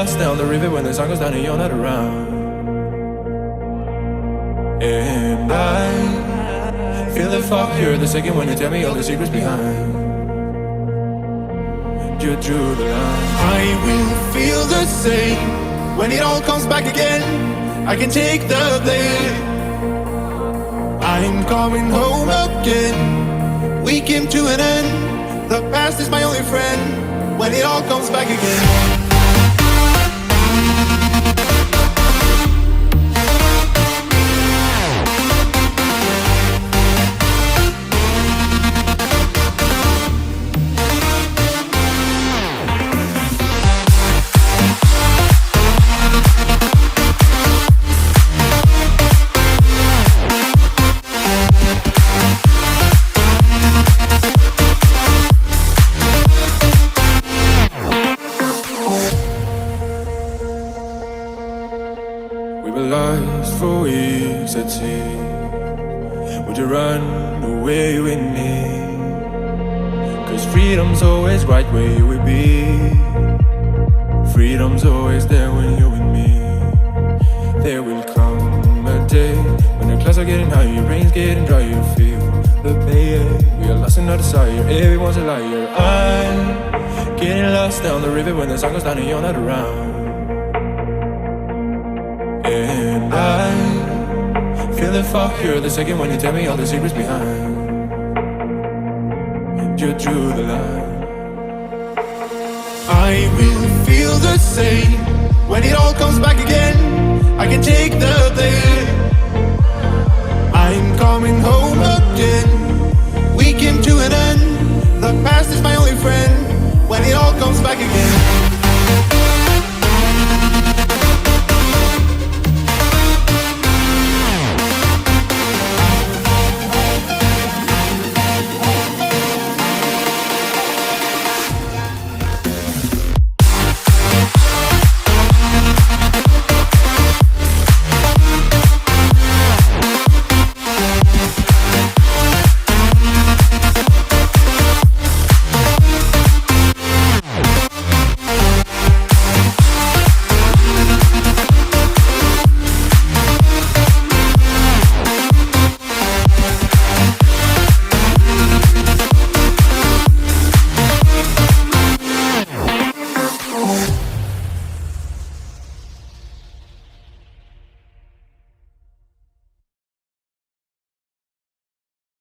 lost down the river when the sun goes down and you're not around. And I feel the fire the second when you tell me all the secrets behind. You drew the line. I will feel the same when it all comes back again. I can take the blame. I'm coming home again. We came to an end. The past is my only friend when it all comes back again. Lost for weeks at sea. Would you run away with me? 'Cause freedom's always right where you will be. Freedom's always there when you're with me. There will come a day when the clouds are getting higher, your brain's getting dry, you feel the pain. We are lost in our desire, everyone's a liar. I'm getting lost down the river when the sun goes down and you're not around. And I feel the fire the second when you tell me all the secrets behind. You drew the line. I will feel the same when it all comes back again. I can take the blame. I'm coming home again. We came to an